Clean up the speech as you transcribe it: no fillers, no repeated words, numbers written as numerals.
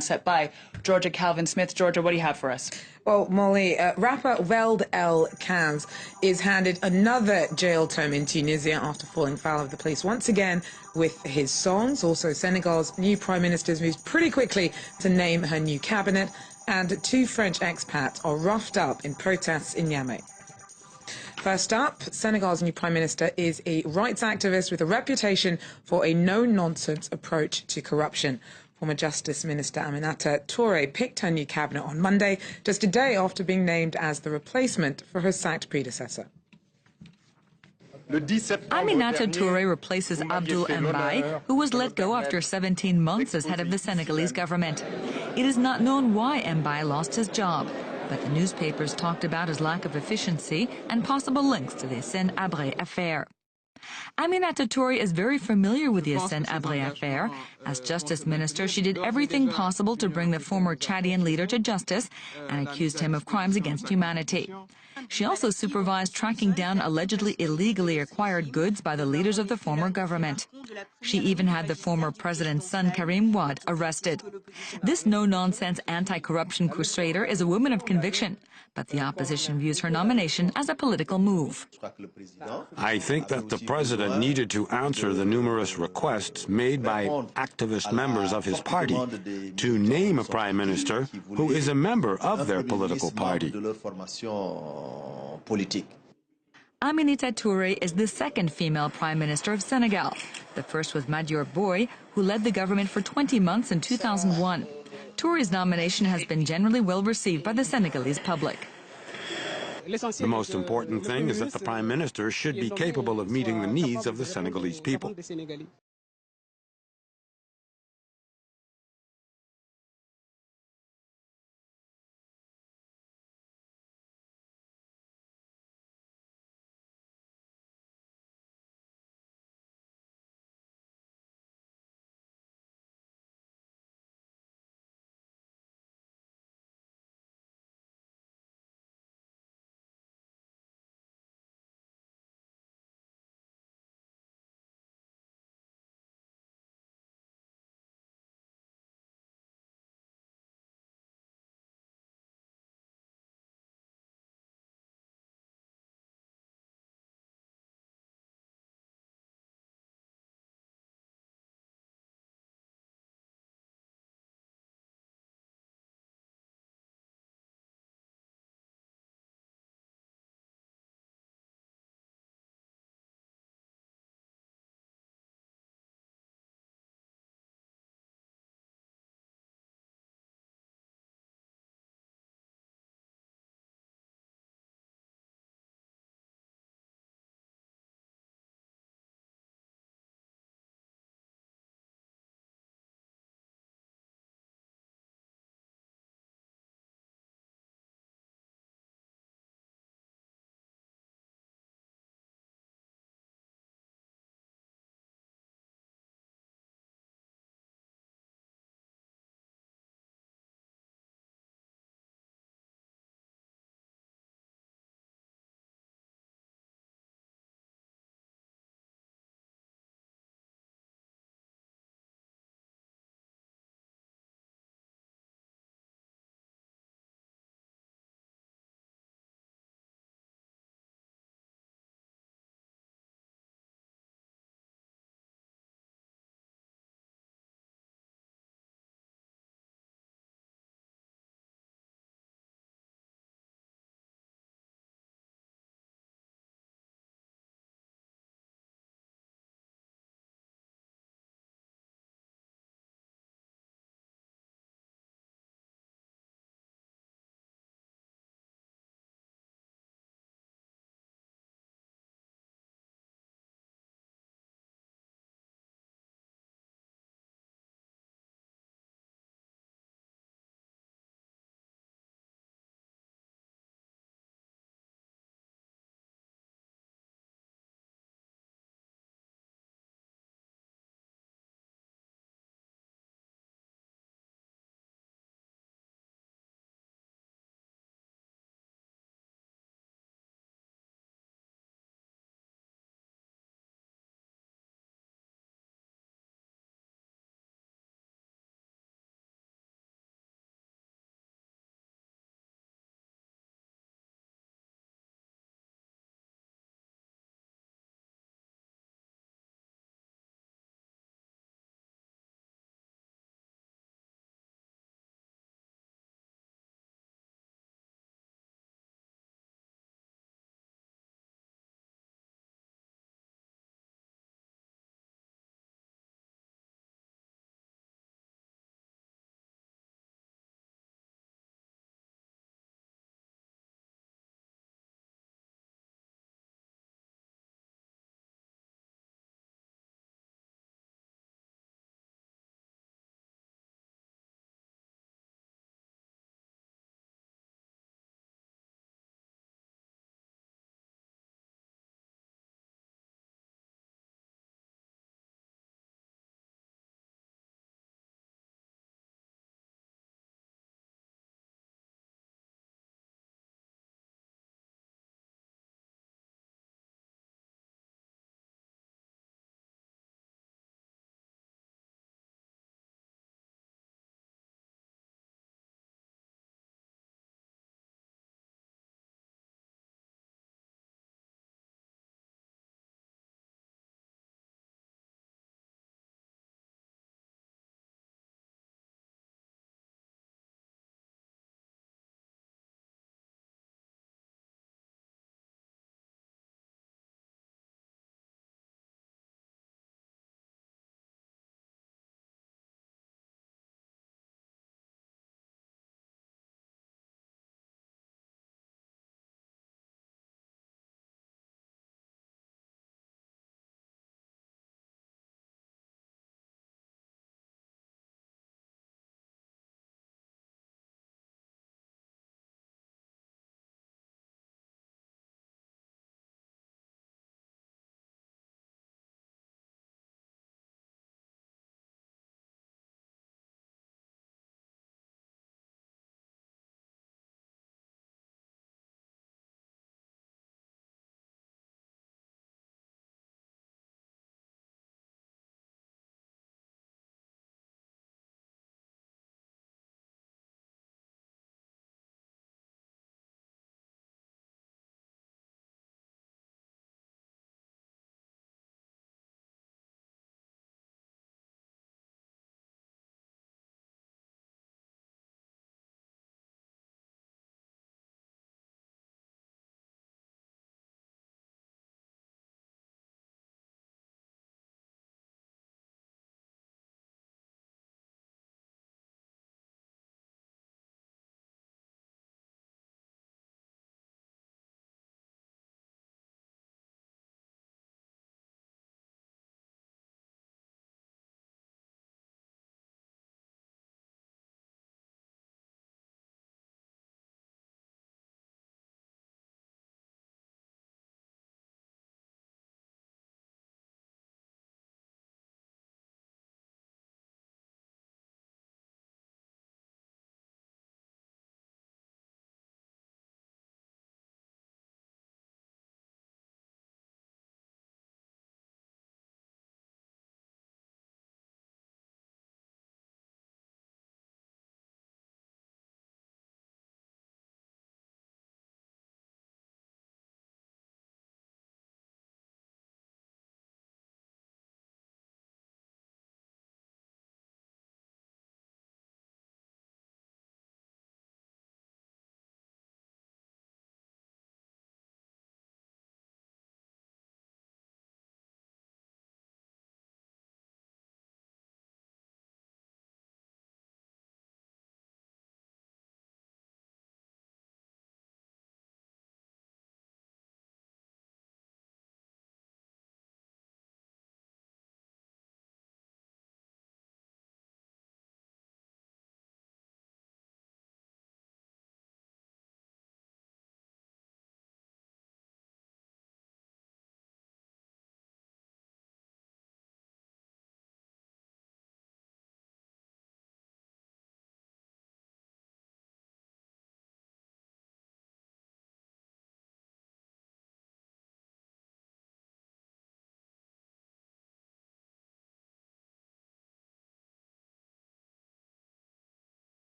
Set by Georgia Calvin-Smith. Georgia, what do you have for us? Well, Molly, rapper Weld El Kaz is handed another jail term in Tunisia after falling foul of the police once again with his songs. Also, Senegal's new Prime Minister has moved pretty quickly to name her new cabinet, and 2 French expats are roughed up in protests in Niamey. First up, Senegal's new Prime Minister is a rights activist with a reputation for a no-nonsense approach to corruption. Former Justice Minister Aminata Touré picked her new cabinet on Monday, just a day after being named as the replacement for her sacked predecessor. Aminata Touré replaces Abdoul Mbaye, who was let go after 17 months as head of the Senegalese government. It is not known why Mbaye lost his job, but the newspapers talked about his lack of efficiency and possible links to the Hissène Habré affair. Aminata Touré is very familiar with the Hissène Habré affair. As Justice Minister, she did everything possible to bring the former Chadian leader to justice and accused him of crimes against humanity. She also supervised tracking down allegedly illegally acquired goods by the leaders of the former government. She even had the former president's son, Karim Wade, arrested. This no-nonsense anti-corruption crusader is a woman of conviction, but the opposition views her nomination as a political move. I think that the president needed to answer the numerous requests made by activist members of his party to name a prime minister who is a member of their political party. Aminata Touré is the second female prime minister of Senegal. The first was Madior Boye, who led the government for 20 months in 2001. Touré's nomination has been generally well received by the Senegalese public. The most important thing is that the prime minister should be capable of meeting the needs of the Senegalese people.